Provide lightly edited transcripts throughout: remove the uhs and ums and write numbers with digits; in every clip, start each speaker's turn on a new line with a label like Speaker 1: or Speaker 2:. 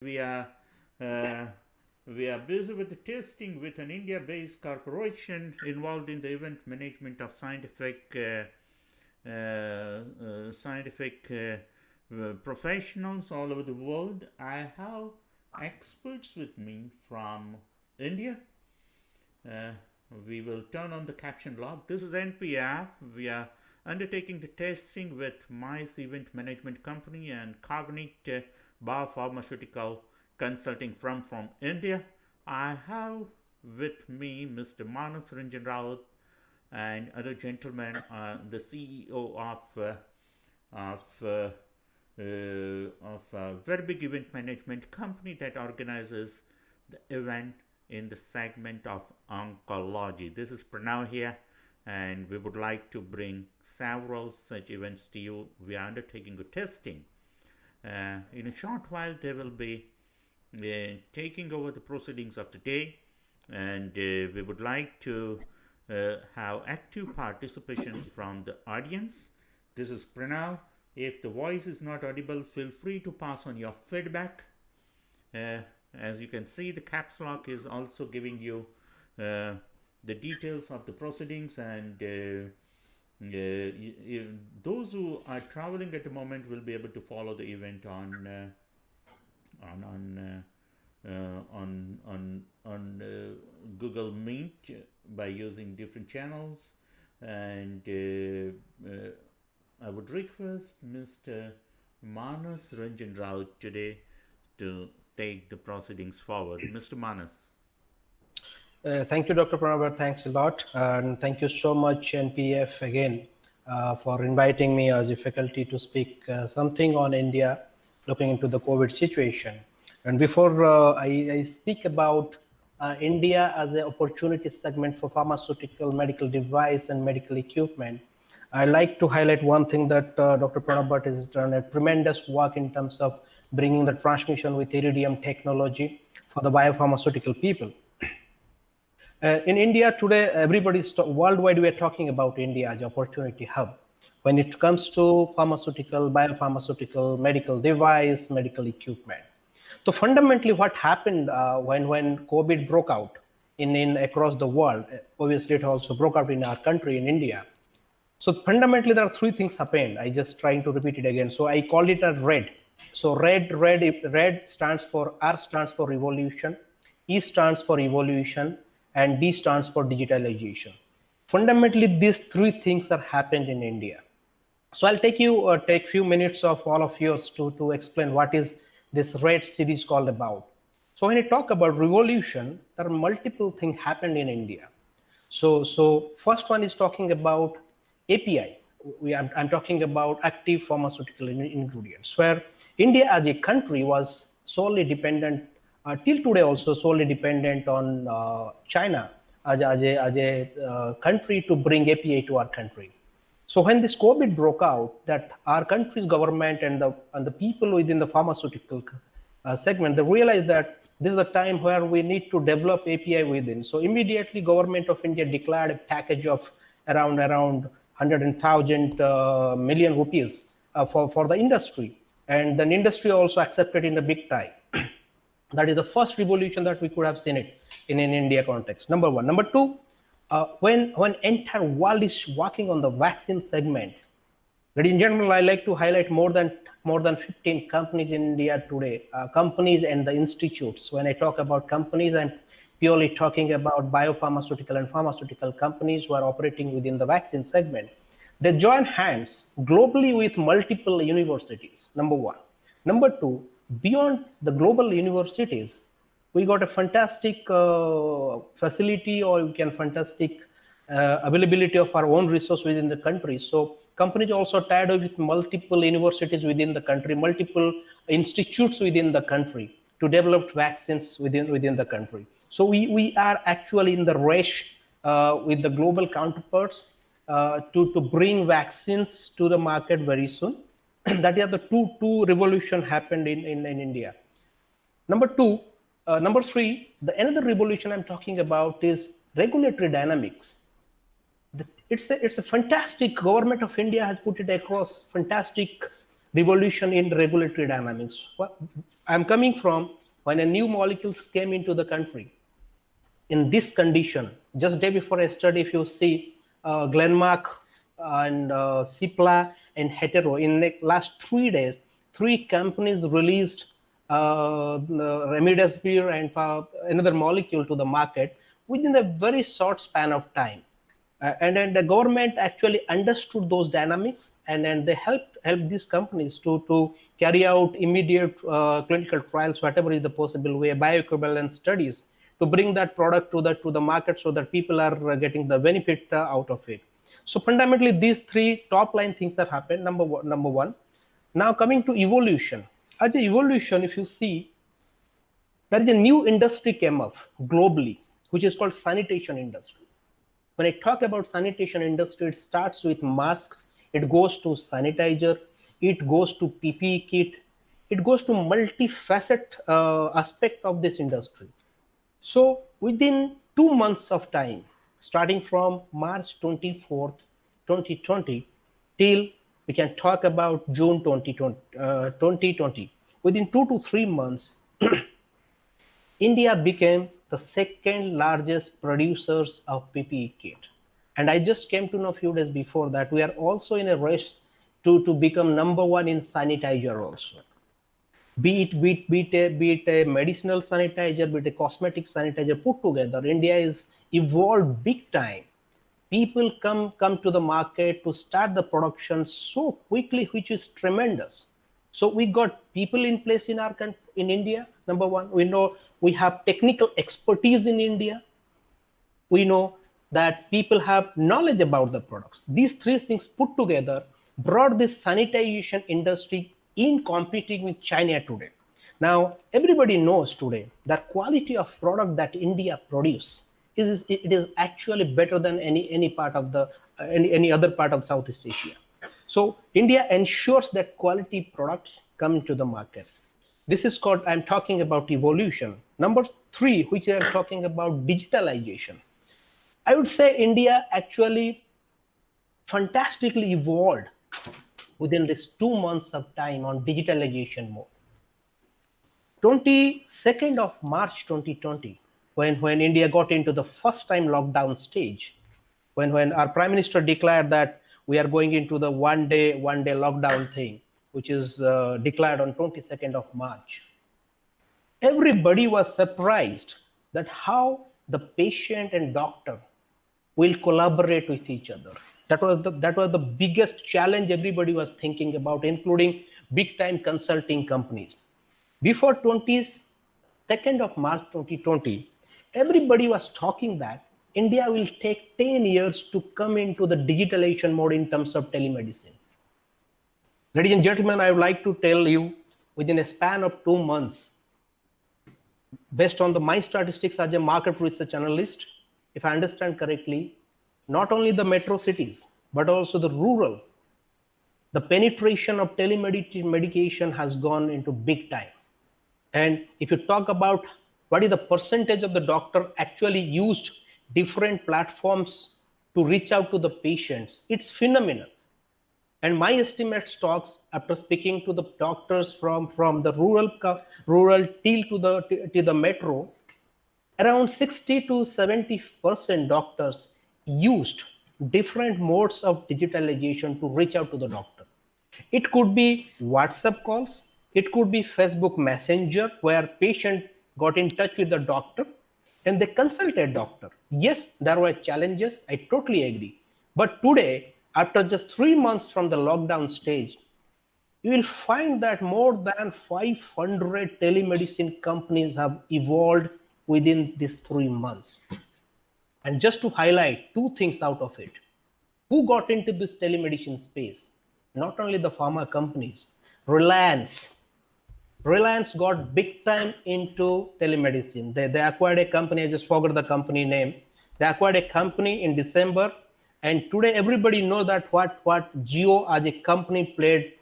Speaker 1: We are uh, we are busy with the testing with an India-based corporation involved in the event management of scientific professionals all over the world. I have experts with me from India. Uh, we will turn on the caption log. This is NPF. We are undertaking the testing with Mice Event Management Company and Cognate Biopharmaceutical Consulting from India. I have with me Mr. Manas Ranjan Rawat and other gentlemen, the CEO of of a very big event management company that organizes the event in the segment of oncology. This is Pranav here, and we would like to bring several such events to you. We are undertaking a testing. In a short while, they will be taking over the proceedings of the day, and we would like to have active participations from the audience. This is Pranav. If the voice is not audible, feel free to pass on your feedback. As you can see, the caps lock is also giving you the details of the proceedings, and those who are traveling at the moment will be able to follow the event on Google Meet by using different channels. And I would request Mr. Manas Ranjan Rao today to take the proceedings forward. Mr. Manas.
Speaker 2: Thank you, Dr. Pranav. Thanks a lot. And thank you so much, NPF, again, for inviting me as a faculty to speak something on India, looking into the COVID situation. And before I speak about India as an opportunity segment for pharmaceutical, medical device, and medical equipment, I like to highlight one thing that Dr. Pranav has done a tremendous work in terms of bringing the transmission with iridium technology for the biopharmaceutical people. In India today, everybody's worldwide, we are talking about India as an opportunity hub. When it comes to pharmaceutical, biopharmaceutical, medical device, medical equipment. So fundamentally what happened when COVID broke out in across the world, obviously it also broke out in our country, in India. So fundamentally there are three things happened. I just trying to repeat it again. So I called it a red. So red stands for, R stands for revolution, E stands for evolution, and D stands for digitalization. Fundamentally, these three things are happened in India. So I'll take few minutes of all of yours to explain what is this red series called about. So when I talk about revolution, there are multiple things happened in India. So first one is talking about API. I'm talking about active pharmaceutical ingredients, where India as a country was solely dependent, till today also solely dependent on China as a country to bring API to our country. So when this COVID broke out, that our country's government and the people within the pharmaceutical segment, they realized that this is the time where we need to develop API within. So immediately government of India declared a package of around 100,000 million rupees for the industry. And then industry also accepted in the big time. That is the first revolution that we could have seen it in an India context. Number one. Number two, when entire world is working on the vaccine segment, but in general, I like to highlight more than 15 companies in India today, companies and the institutes. When I talk about companies, I'm purely talking about biopharmaceutical and pharmaceutical companies who are operating within the vaccine segment. They join hands globally with multiple universities, number one. Number two, beyond the global universities, we got a fantastic facility, or you can fantastic availability of our own resource within the country. So companies also tied up with multiple universities within the country, multiple institutes within the country to develop vaccines within the country. So we are actually in the race with the global counterparts to bring vaccines to the market very soon. That is the two revolution happened in India. Number three, the another revolution I'm talking about is regulatory dynamics. It's a fantastic, government of India has put it across fantastic revolution in regulatory dynamics. I'm coming from when a new molecules came into the country in this condition. Just day before yesterday, if you see Glenmark and Cipla and Hetero, in the last 3 days, three companies released remdesivir and another molecule to the market within a very short span of time. And then the government actually understood those dynamics, and then they helped these companies to carry out immediate clinical trials, whatever is the possible way, bioequivalence studies, to bring that product to the market so that people are getting the benefit out of it. So fundamentally, these three top line things have happened. Number one. Now coming to evolution. As the evolution, if you see, there is a new industry came up globally, which is called sanitation industry. When I talk about sanitation industry, it starts with mask, it goes to sanitizer, it goes to PPE kit, it goes to multifaceted aspect of this industry. So within 2 months of time, starting from March 24th, 2020, till we can talk about June 2020, within 2 to 3 months, India became the second largest producers of PPE kit. And I just came to know a few days before that we are also in a race to become number one in sanitizer also. Be it a medicinal sanitizer, be it a cosmetic sanitizer put together, India is evolved big time. People come to the market to start the production so quickly, which is tremendous. So we got people in place in our country, in India. Number one, we know we have technical expertise in India. We know that people have knowledge about the products. These three things put together brought this sanitization industry in competing with China today. Now everybody knows today that quality of product that India produce is actually better than any part of the any other part of Southeast Asia. So India ensures that quality products come into the market. This is called, I'm talking about evolution. Number three, which I'm talking about, digitalization. I would say India actually fantastically evolved within this 2 months of time on digitalization mode. 22nd of March 2020, when India got into the first time lockdown stage, when our Prime Minister declared that we are going into the one day lockdown thing, which is declared on 22nd of March. Everybody was surprised that how the patient and doctor will collaborate with each other. That was the biggest challenge everybody was thinking about, including big time consulting companies. Before 22nd of March 2020, everybody was talking that India will take 10 years to come into the digitalization mode in terms of telemedicine. Ladies and gentlemen, I would like to tell you, within a span of 2 months, based on my statistics as a market research analyst, if I understand correctly, not only the metro cities, but also the rural, the penetration of telemedication has gone into big time. And if you talk about what is the percentage of the doctor actually used different platforms to reach out to the patients, it's phenomenal. And my estimates talks, after speaking to the doctors from the rural till the metro, around 60 to 70% doctors used different modes of digitalization to reach out to the doctor. It could be WhatsApp calls, it could be Facebook Messenger, where patient got in touch with the doctor and they consulted doctor. Yes, there were challenges, I totally agree. But today, after just 3 months from the lockdown stage, you will find that more than 500 telemedicine companies have evolved within these 3 months. And just to highlight two things out of it, who got into this telemedicine space? Not only the pharma companies, Reliance got big time into telemedicine. They acquired a company, I just forgot the company name. They acquired a company in December, and today everybody knows that what Jio as a company played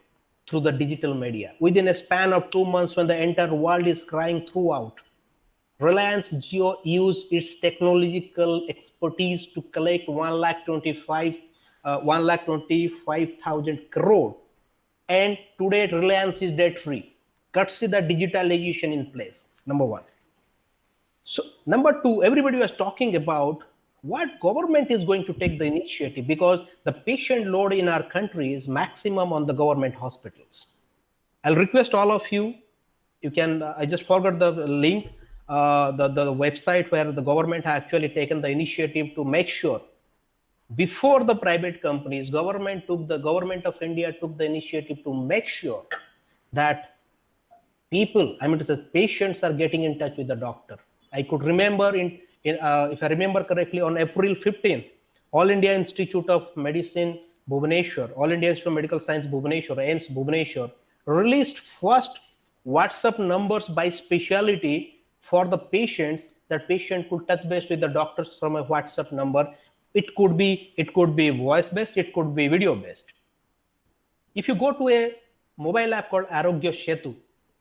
Speaker 2: through the digital media. Within a span of 2 months, when the entire world is crying throughout, Reliance Jio used its technological expertise to collect 1,25,000 crore and today Reliance is debt free. Courtesy the digitalization in place. Number one. So number two, everybody was talking about what government is going to take the initiative, because the patient load in our country is maximum on the government hospitals. I'll request all of you, you can, I just forgot the link, the website where the government has actually taken the initiative to make sure before the private companies, government of India took the initiative to make sure that people, I mean to say patients, are getting in touch with the doctor. I could remember if I remember correctly, on April 15th, All India Institute of Medicine Bhubaneswar, All India Institute of Medical Science Bhubaneswar, AIMS Bhubaneswar, released first WhatsApp numbers by specialty for the patients, that patient could touch base with the doctors from a WhatsApp number. It could be voice based, it could be video based. If you go to a mobile app called Arogya Setu,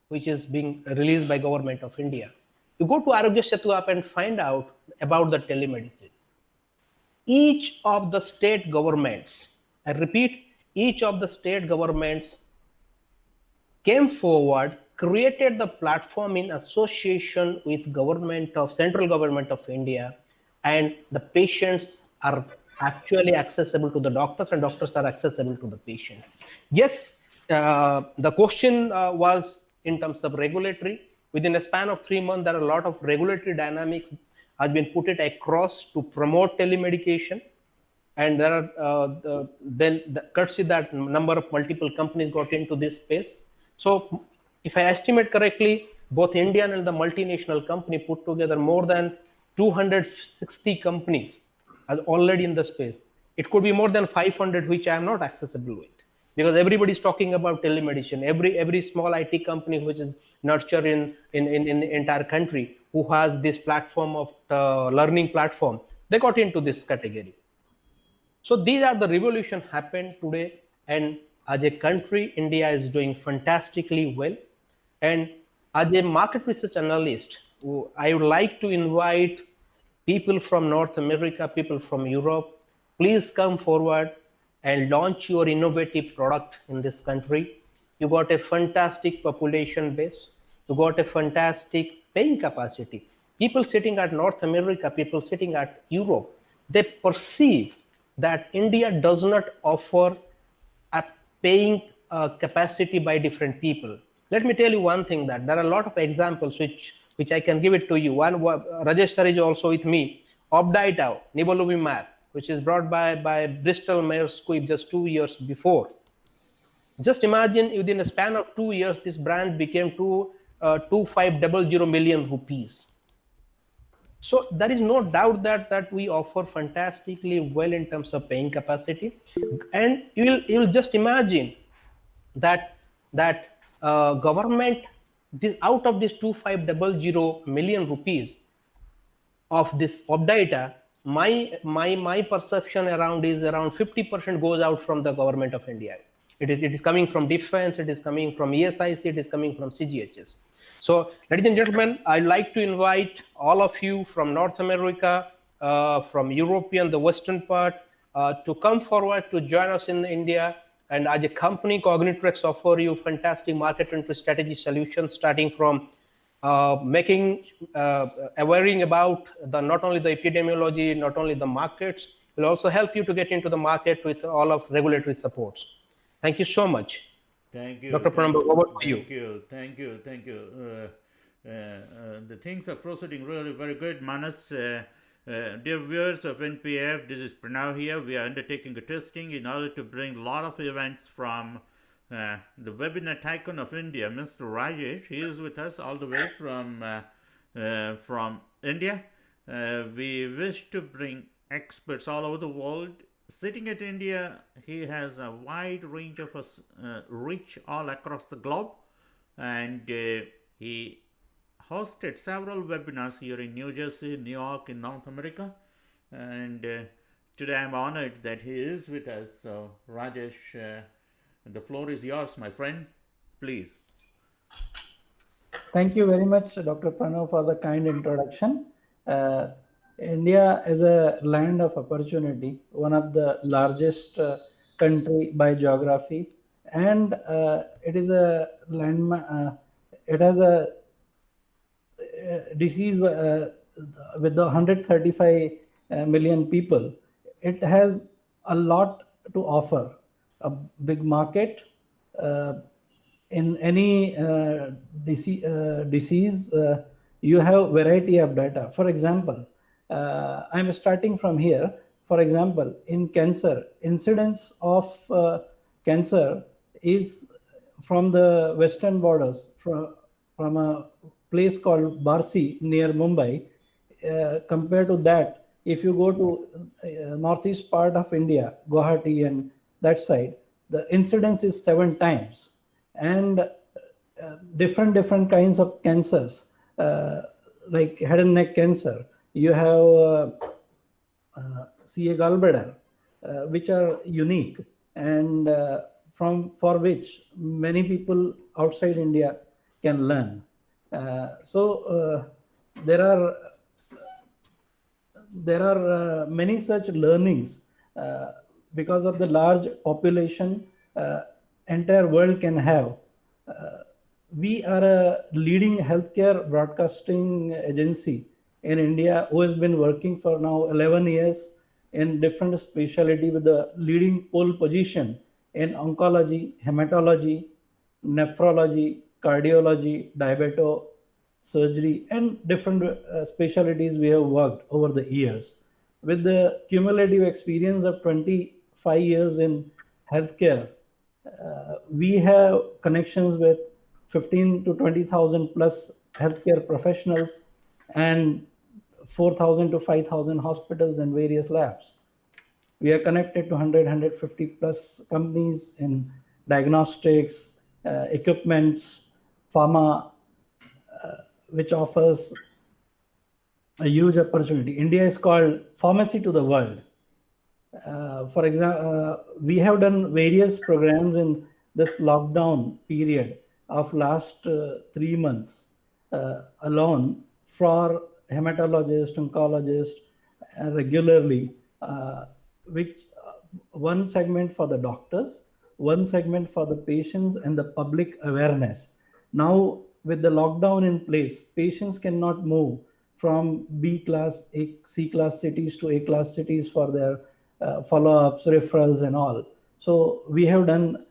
Speaker 2: which is being released by government of India, you go to Arogya Setu app and find out about the telemedicine. Each of the state governments, I repeat, each of the state governments came forward, created the platform in association with central government of India, and the patients are actually accessible to the doctors, and doctors are accessible to the patient. Yes, the question was in terms of regulatory. Within a span of 3 months, there are a lot of regulatory dynamics has been put it across to promote telemedication, and there are then courtesy that number of multiple companies got into this space. So if I estimate correctly, both Indian and the multinational company put together more than 260 companies are already in the space. It could be more than 500 which I am not accessible with, because everybody is talking about telemedicine. Every small IT company which is nurtured in the entire country, who has this platform of learning platform, they got into this category. So these are the revolution happened today, and as a country, India is doing fantastically well. And as a market research analyst, I would like to invite people from North America, people from Europe, please come forward and launch your innovative product in this country. You got a fantastic population base, you got a fantastic paying capacity. People sitting at North America, people sitting at Europe, they perceive that India does not offer a paying capacity by different people. Let me tell you one thing, that there are a lot of examples which I can give it to you. One, Rajesh sir is also with me. Obdita, nivolumab, which is brought by Bristol Myers Squibb just 2 years before. Just imagine within a span of 2 years, this brand became 2500 million rupees. So there is no doubt that we offer fantastically well in terms of paying capacity, and you will just imagine that government, this out of this 2500 million rupees of this Obdita, my perception around is around 50% goes out from the government of India. It is coming from defense, it is coming from ESIC, it is coming from CGHS. So, ladies and gentlemen, I'd like to invite all of you from North America, from European, the western part, to come forward to join us in India. And as a company, Cognitrix offer you fantastic market entry strategy solutions, starting from worrying about not only the epidemiology, not only the markets, will also help you to get into the market with all of regulatory supports. Thank you so much.
Speaker 1: Thank you.
Speaker 2: Dr. Pranam, over to you.
Speaker 1: Thank you. The things are proceeding really very good, Manas. Dear viewers of NPF, this is Pranav here. We are undertaking a testing in order to bring a lot of events from the webinar tycoon of India, Mr. Rajesh. He is with us all the way from India. We wish to bring experts all over the world. Sitting at India, he has a wide range of reach all across the globe, and he hosted several webinars here in New Jersey, New York, in North America, and today I'm honored that he is with us. So, Rajesh, the floor is yours, my friend. Please.
Speaker 3: Thank you very much, Dr. Pranav, for the kind introduction. India is a land of opportunity, one of the largest country by geography, and it is a landmark. It has a disease with the 135 million people. It has a lot to offer, a big market. uh, in any disease, you have variety of data. For example, I'm starting from here. For example, in cancer, incidence of cancer is from the western borders, from a place called Barsi near Mumbai. Compared to that, if you go to northeast part of India, Guwahati and that side, the incidence is 7 times. And different kinds of cancers, like head and neck cancer. You have CA gallbladder, which are unique, and from for which many people outside India can learn. There are many such learnings, uh, because of the large population entire world can have. Uh, we are a leading healthcare broadcasting agency in India who has been working for now 11 years in different specialty with the leading pole position in oncology, hematology, nephrology, cardiology, diabeto, surgery, and different specialties we have worked over the years. With the cumulative experience of 25 years in healthcare, we have connections with 15 to 20,000 plus healthcare professionals and 4,000 to 5,000 hospitals and various labs. We are connected to 100 plus companies in diagnostics, equipments, pharma, which offers a huge opportunity. India is called pharmacy to the world. For example, we have done various programs in this lockdown period of last 3 months alone for hematologists, oncologists, regularly, which one segment for the doctors, one segment for the patients and the public awareness. Now, with the lockdown in place, patients cannot move from B class, C class cities to A class cities for their follow-ups, referrals, and all. So we have done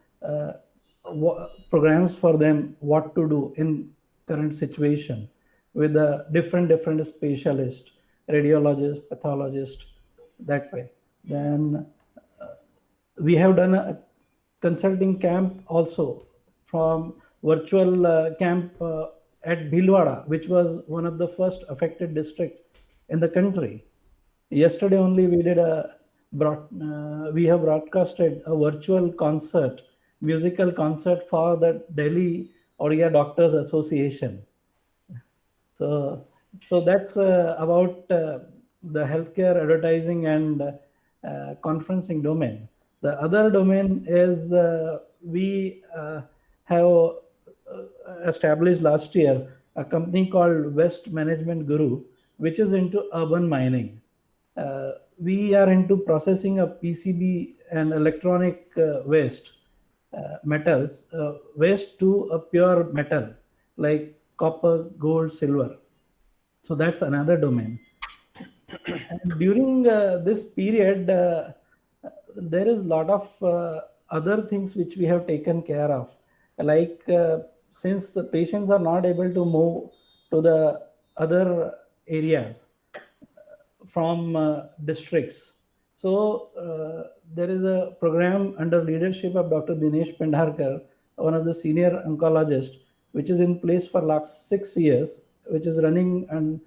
Speaker 3: programs for them what to do in current situation with the different specialists, radiologists, pathologists, that way. Then we have done a consulting camp also, from virtual camp at Bhilwara, which was one of the first affected district in the country. Yesterday only we did we have broadcasted a virtual concert, musical concert for the Delhi Oriya Doctors Association. So that's about the healthcare advertising and conferencing domain. The other domain is we have established last year a company called West Management Guru, which is into urban mining. We are into processing of PCB and electronic waste, metals, waste to a pure metal like copper, gold, silver. So that's another domain. And during this period, there is a lot of other things which we have taken care of. Like since the patients are not able to move to the other areas from districts. So there is a program under leadership of Dr. Dinesh Pendharkar, one of the senior oncologists, which is in place for last 6 years, which is running in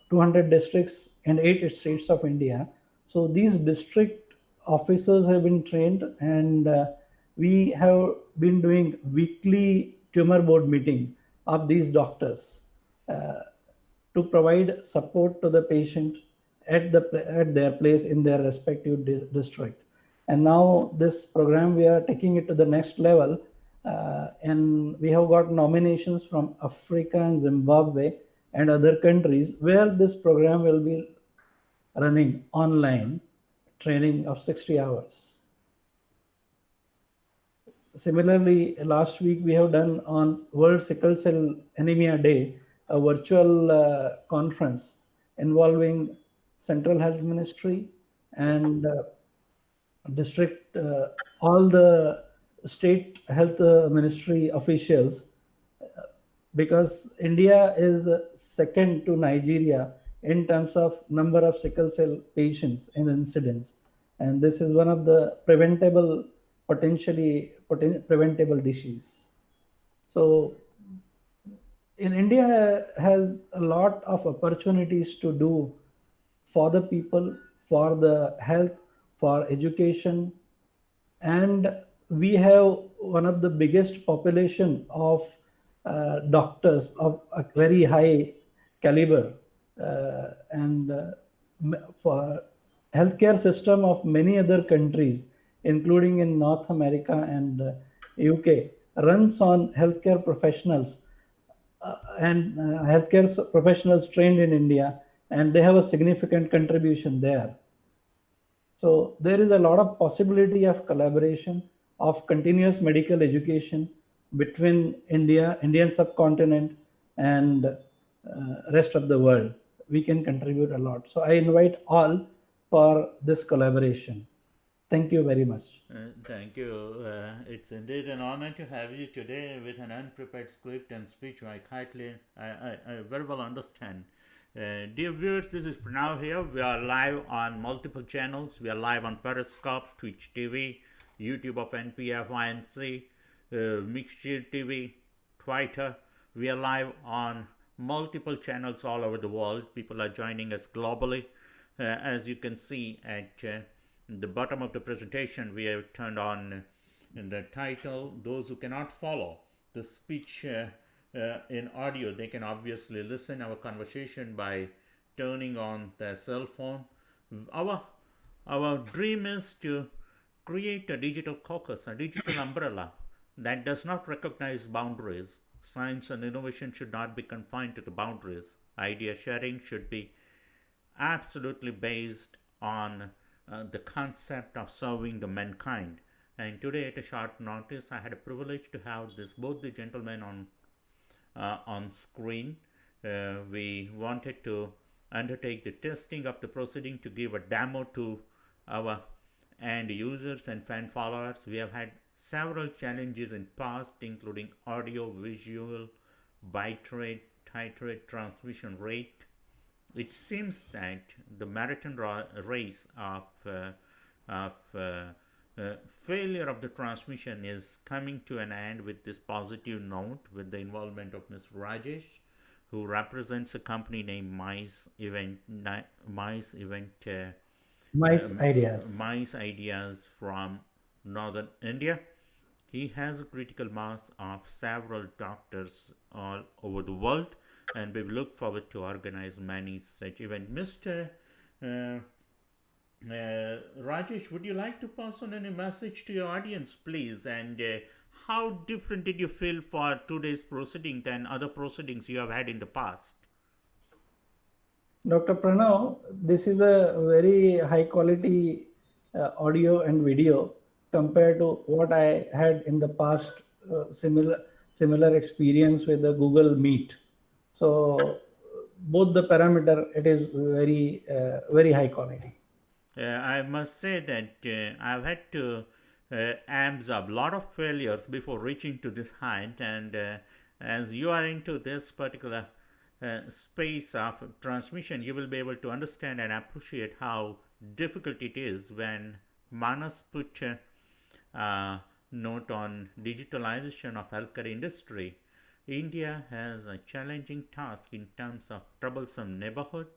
Speaker 3: 200 districts and 8 states of India. So these district officers have been trained, and we have been doing weekly tumor board meeting of these doctors. To provide support to the patient at their place in their respective district. And now this program we are taking it to the next level, and we have got nominations from Africa and Zimbabwe and other countries where this program will be running online training of 60 hours. Similarly, last week we have done on World Sickle Cell Anemia Day a virtual conference involving Central Health Ministry and district, all the state health ministry officials, because India is second to Nigeria in terms of number of sickle cell patients and incidents, and this is one of the preventable, preventable disease. So in India has a lot of opportunities to do for the people, for the health, for education, and we have one of the biggest population of doctors of a very high caliber, and for healthcare system of many other countries, including in North America and UK, runs on healthcare professionals, and healthcare professionals trained in India, and they have a significant contribution there. So there is a lot of possibility of collaboration, of continuous medical education between India, Indian subcontinent, and rest of the world. We can contribute a lot. So I invite all for this collaboration. Thank you very much.
Speaker 1: Thank you. It's indeed an honor to have you today with an unprepared script and speech. I very well understand. Dear viewers, this is Pranav here. We are live on multiple channels. We are live on Periscope, Twitch TV, YouTube of Npafinc, Mixture TV, Twitter. We are live on multiple channels all over the world. People are joining us globally. As you can see at the bottom of the presentation, we have turned on in the title. Those who cannot follow the speech in audio, they can obviously listen our conversation by turning on their cell phone. Our our dream is to create a digital caucus, a digital umbrella that does not recognize boundaries. Science and innovation should not be confined to the boundaries. Idea sharing should be absolutely based on the concept of serving the mankind. And today, at a short notice, I had a privilege to have this both the gentlemen on screen. We wanted to undertake the testing of the proceeding to give a demo to our end users and fan followers. We have had several challenges in past, including audio, visual, bitrate, titrate, transmission rate. It seems that the marathon race of failure of the transmission is coming to an end with this positive note, with the involvement of Mr. Rajesh, who represents a company named Mice Event
Speaker 3: Nice ideas.
Speaker 1: Mice Ideas from Northern India. He has a critical mass of several doctors all over the world, and we look forward to organize many such events. Mr. Uh, Rajesh, would you like to pass on any message to your audience, please? And how different did you feel for today's proceeding than other proceedings you have had in the past?
Speaker 3: Dr. Pranav, this is a very high quality audio and video compared to what I had in the past, similar experience with the Google Meet. So both the parameter, it is very high quality.
Speaker 1: I must say that I've had to absorb a lot of failures before reaching to this height, and as you are into this particular space of transmission, you will be able to understand and appreciate how difficult it is when Manas put note on digitalization of healthcare industry. India has a challenging task in terms of troublesome neighborhood,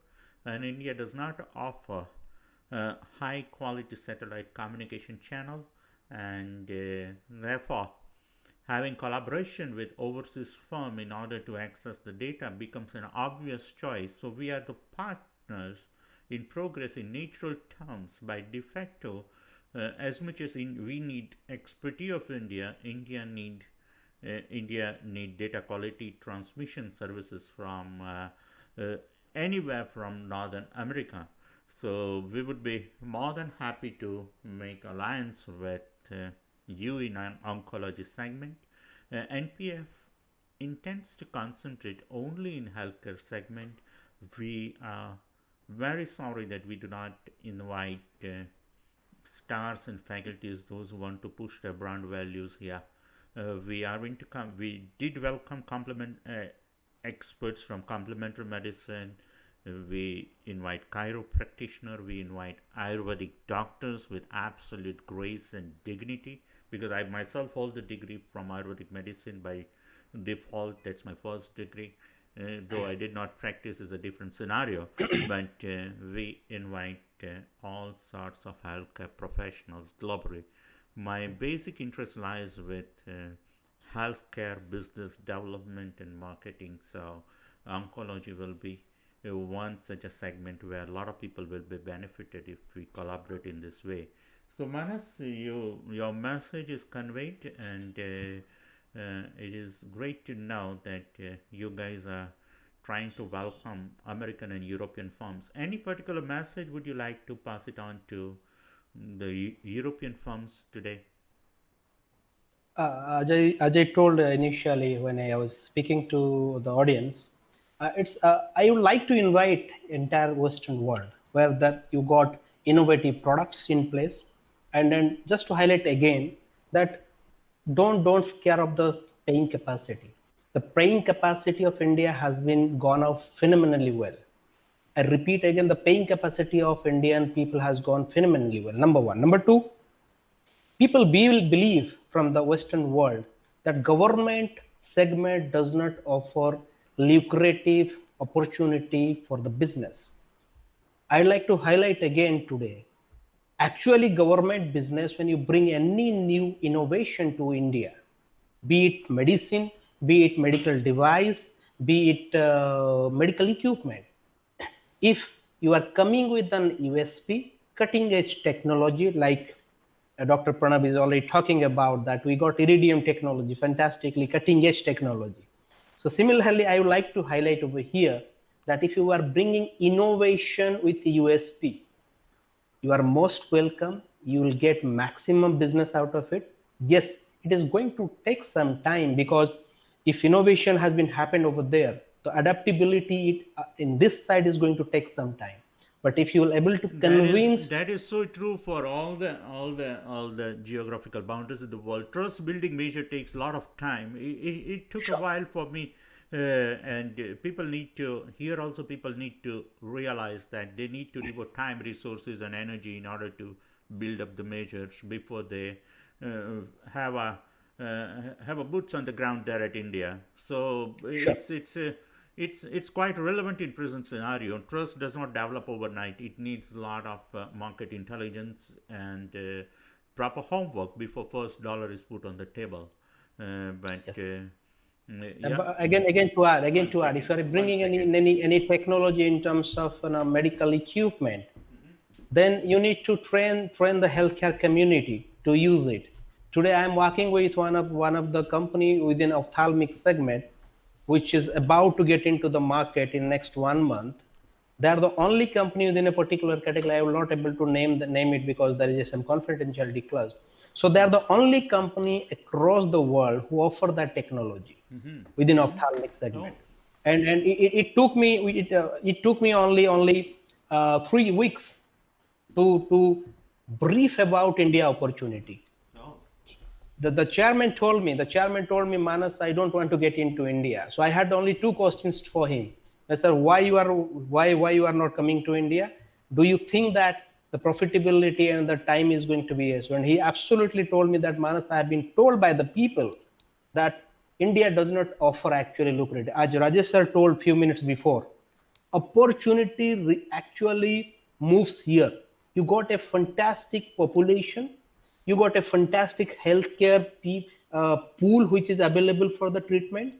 Speaker 1: and India does not offer a high quality satellite communication channel, and therefore having collaboration with overseas firm in order to access the data becomes an obvious choice. So we are the partners in progress in natural terms by de facto. As much as we need expertise of India need data quality transmission services from anywhere from Northern America. So we would be more than happy to make alliance with you in an oncology segment. NPF intends to concentrate only in healthcare segment. We are very sorry that we do not invite stars and faculties, those who want to push their brand values here. We are going to come. We did welcome complement experts from complementary medicine. We invite chiropractitioner. We invite Ayurvedic doctors with absolute grace and dignity. Because I myself hold the degree from Ayurvedic medicine by default. That's my first degree. Though I did not practice, is a different scenario. But we invite all sorts of healthcare professionals globally. My basic interest lies with healthcare business development and marketing. So oncology will be one such a segment where a lot of people will be benefited if we collaborate in this way. So Manas, your message is conveyed, and it is great to know that you guys are trying to welcome American and European firms. Any particular message would you like to pass it on to the European firms today?
Speaker 2: As I told initially when I was speaking to the audience, I would like to invite entire Western world where that you got innovative products in place, and then just to highlight again that don't scare of the paying capacity. The paying capacity of India has been gone up phenomenally well. I repeat again, the paying capacity of Indian people has gone phenomenally well. Number one. Number two, people believe from the Western world that government segment does not offer lucrative opportunity for the business. I'd like to highlight again today, actually government business, when you bring any new innovation to India, be it medicine, be it medical device, be it medical equipment, if you are coming with an USP, cutting edge technology, like Dr. Pranab is already talking about, that we got iridium technology, fantastically cutting edge technology. So similarly, I would like to highlight over here that if you are bringing innovation with the USP, you are most welcome. You will get maximum business out of it. Yes, it is going to take some time, because if innovation has been happened over there, the adaptability in this side is going to take some time. But if you will able to convince,
Speaker 1: That is so true for all the geographical boundaries of the world. Trust building measure takes a lot of time. It took a
Speaker 2: sure,
Speaker 1: while for me, and people need to here also people need to realize that they need to devote time, resources, and energy in order to build up the measures before they have a boots on the ground there at India. So
Speaker 2: sure.
Speaker 1: it's quite relevant in present scenario. Trust does not develop overnight. It needs a lot of market intelligence and proper homework before first dollar is put on the table. But
Speaker 2: Yes.
Speaker 1: yeah,
Speaker 2: But again
Speaker 1: one
Speaker 2: to add,
Speaker 1: second,
Speaker 2: if you are
Speaker 1: one
Speaker 2: bringing
Speaker 1: second.
Speaker 2: any technology in terms of medical equipment, then you need to train the healthcare community to use it. Today I am working with one of the company within ophthalmic segment, which is about to get into the market in next 1 month. They are the only company within a particular category. I will not able to name it because there is some confidentiality clause. So they are the only company across the world who offer that technology within ophthalmic segment.
Speaker 1: Oh,
Speaker 2: And it took me it took me only 3 weeks to brief about India opportunity.
Speaker 1: oh.
Speaker 2: The chairman told me, Manas, I don't want to get into India. So I had only two questions for him. I said, why you are not coming to India? Do you think that the profitability and the time is going to be yes? When he absolutely told me that, Manas, I have been told by the people that India does not offer actually lucrative. As Rajesh sir told few minutes before, opportunity actually moves here. You got a fantastic population, you got a fantastic healthcare pool which is available for the treatment,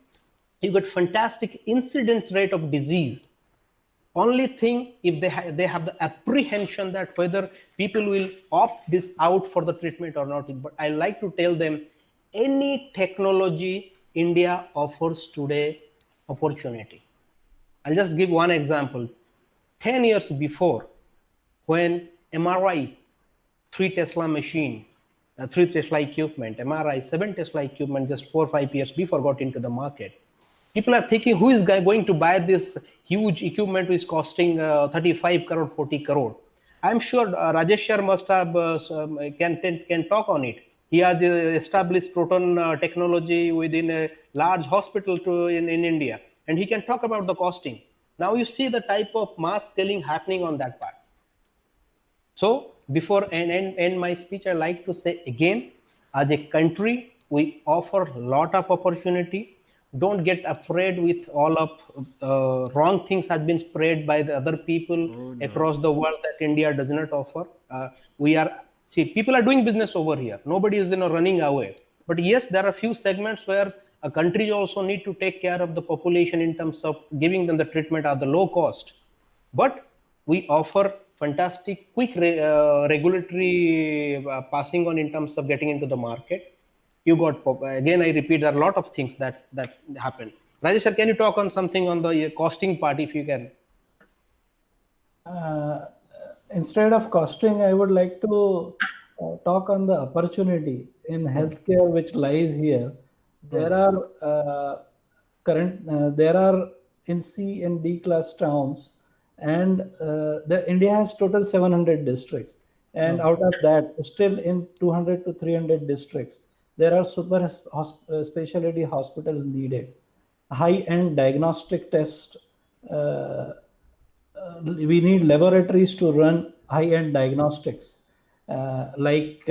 Speaker 2: you got fantastic incidence rate of disease. Only thing, if they have the apprehension that whether people will opt this out for the treatment or not. But I like to tell them, any technology India offers today opportunity. I'll just give one example. 10 years before, when MRI 3 Tesla machine 3 Tesla equipment, MRI, 7 Tesla equipment just 4 or 5 years before got into the market. People are thinking, who is going to buy this huge equipment which is costing 35 crore, 40 crore? I'm sure Rajesh sir must have can talk on it. He has established proton technology within a large hospital in India, and he can talk about the costing. Now you see the type of mass scaling happening on that part. So before end my speech, I like to say again, as a country, we offer a lot of opportunity. Don't get afraid with all of wrong things has been spread by the other people
Speaker 1: Oh no.
Speaker 2: across the world that India does not offer. We are see people are doing business over here. Nobody is running away. But yes, there are few segments where a country also need to take care of the population in terms of giving them the treatment at the low cost, but we offer fantastic quick regulatory passing on in terms of getting into the market. You got again, I repeat, there are a lot of things that happen. Rajesh sir, can you talk on something on the costing part if you can?
Speaker 3: uh, Instead of costing, I would like to talk on the opportunity in
Speaker 2: Hmm.
Speaker 3: healthcare which lies here.
Speaker 2: Hmm.
Speaker 3: There are there are in C and D class towns, and the India has total 700 districts, and
Speaker 2: Hmm.
Speaker 3: out of that, still in 200 to 300 districts, there are specialty hospitals needed, high-end diagnostic tests. Uh, we need laboratories to run high-end diagnostics, like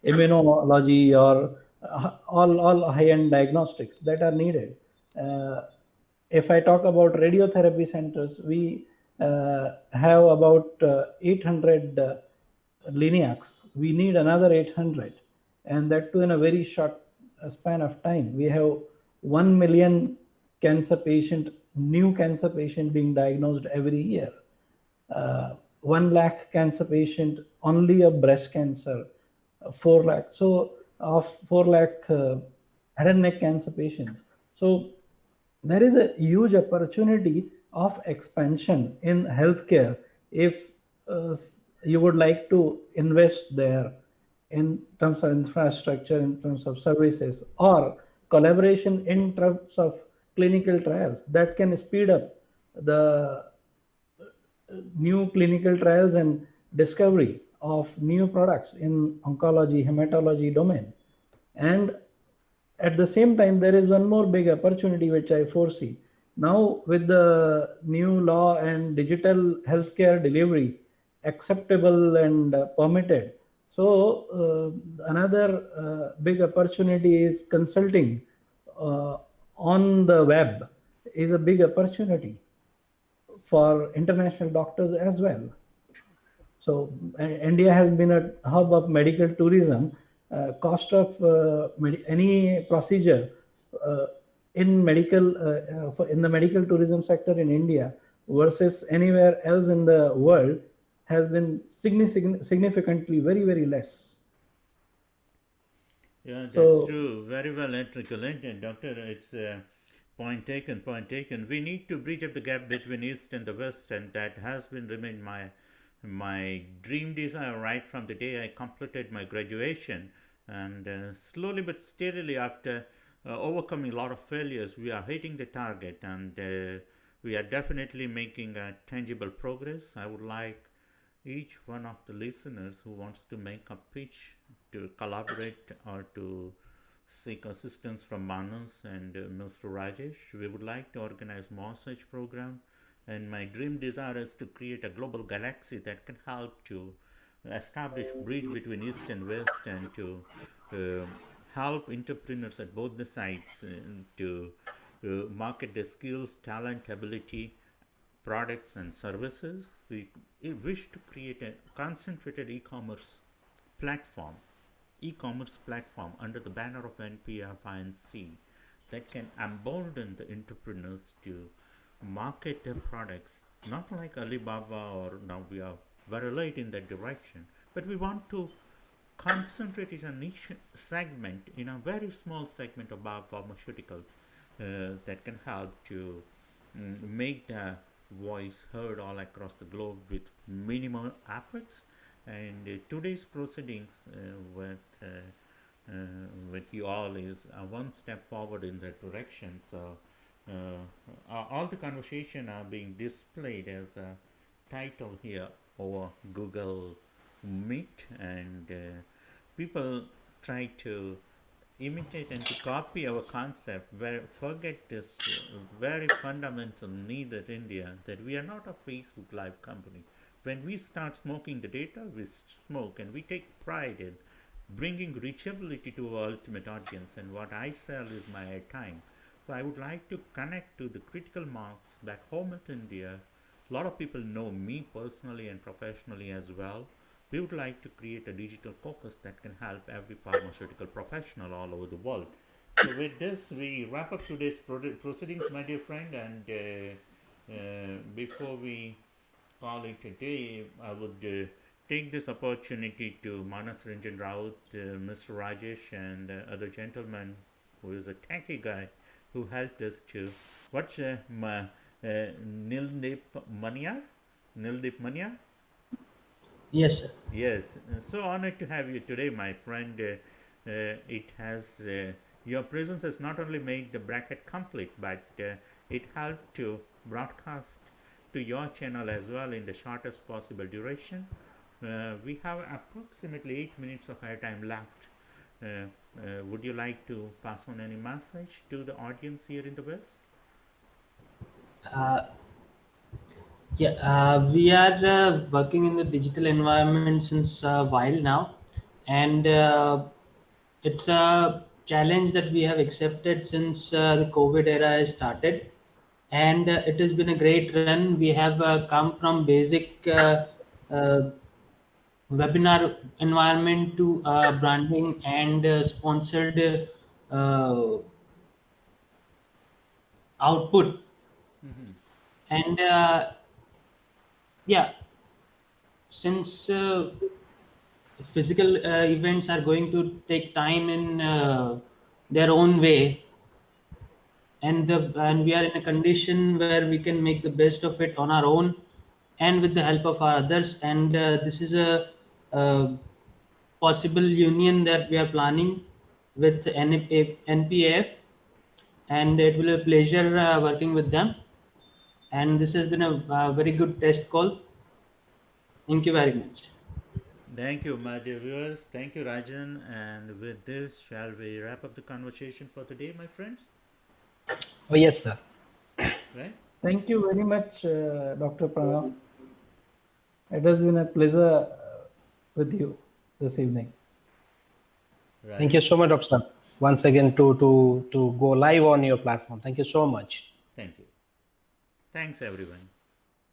Speaker 3: immunology or all high-end diagnostics that are needed. Uh, if I talk about radiotherapy centers, we have about 800 liniacs. We need another 800, and that too in a very short span of time. We have 1 million new cancer patient being diagnosed every year. 1 lakh cancer patient only of breast cancer, 4 lakh. So of 4 lakh head and neck cancer patients. So there is a huge opportunity of expansion in healthcare if you would like to invest there in terms of infrastructure, in terms of services, or collaboration in terms of clinical trials that can speed up the new clinical trials and discovery of new products in oncology, hematology domain. And at the same time, there is one more big opportunity which I foresee. Now, with the new law and digital healthcare delivery acceptable and permitted, so another big opportunity is consulting uh, on the web is a big opportunity for international doctors as well. So India has been a hub of medical tourism. Cost of any procedure uh, in the medical tourism sector in India versus anywhere else in the world has been significantly very less.
Speaker 1: Yeah, that's
Speaker 3: So
Speaker 1: true. Very well articulated, Doctor. It's point taken, point taken. We need to bridge up the gap between East and the West, and that has been remained my dream desire right from the day I completed my graduation. And slowly but steadily, after overcoming a lot of failures, we are hitting the target, and we are definitely making tangible progress. I would like each one of the listeners who wants to make a pitch to collaborate or to seek assistance from Manas and Mr. Rajesh. We would like to organize more such program, and my dream desire is to create a global galaxy that can help to establish bridge between East and West, and to help entrepreneurs at both the sides to market their skills, talent, ability, products and services. We wish to create a concentrated platform, e-commerce platform under the banner of Npafinc that can embolden the entrepreneurs to market their products, not like Alibaba, or now we are very late in that direction, but we want to concentrate in a niche segment, in a very small segment of biopharmaceuticals that can help to make the voice heard all across the globe with minimal efforts. And today's proceedings with you all is one step forward in that direction. So all the conversation are being displayed as a title here over Google Meet, and people try to imitate and to copy our concept, where forget this very fundamental need at India, that we are not a Facebook Live company. When we start smoking the data, we smoke, and we take pride in bringing reachability to our ultimate audience. And what I sell is my airtime. So I would like to connect to the critical mass back home at India. A lot of people know me personally and professionally as well. We would like to create a digital caucus that can help every pharmaceutical professional all over the world. So with this, we wrap up today's proceedings, my dear friend. And before we call it a day, I would take this opportunity to Manas Ranjan Raut, Mr. Rajesh, and other gentlemen who is a techie guy who helped us to. What's Nildip Mania? Nildip Mania?
Speaker 4: Yes, sir.
Speaker 1: Yes, so honored to have you today, my friend. It has your presence has not only made the bracket complete, but it helped to broadcast to your channel as well in the shortest possible duration. We have approximately 8 minutes of airtime left. Would you like to pass on any message to the audience here in the West?
Speaker 4: Uh, yeah, we are working in the digital environment since a while now, and it's a challenge that we have accepted since the COVID era has started, and it has been a great run. We have come from basic uh, webinar environment to branding and sponsored uh, output,
Speaker 1: Mm-hmm.
Speaker 4: and yeah, since physical events are going to take time in their own way, and we are in a condition where we can make the best of it on our own and with the help of our others, and this is uh possible union that we are planning with NPF, and it will be a pleasure working with them, and this has been a very good test call. Thank you very much.
Speaker 1: Thank you, my dear viewers. Thank you, Rajan. And with this, shall we wrap up the conversation for today, my friends?
Speaker 2: Oh, yes, sir.
Speaker 1: Right?
Speaker 3: Thank you very much, Dr. Pranav. It has been a pleasure with you this evening.
Speaker 2: Thank
Speaker 1: Right.
Speaker 2: you so much, Dr. Sir. Once again, to go live on your platform. Thank you so much.
Speaker 1: Thank you. Thanks, everyone.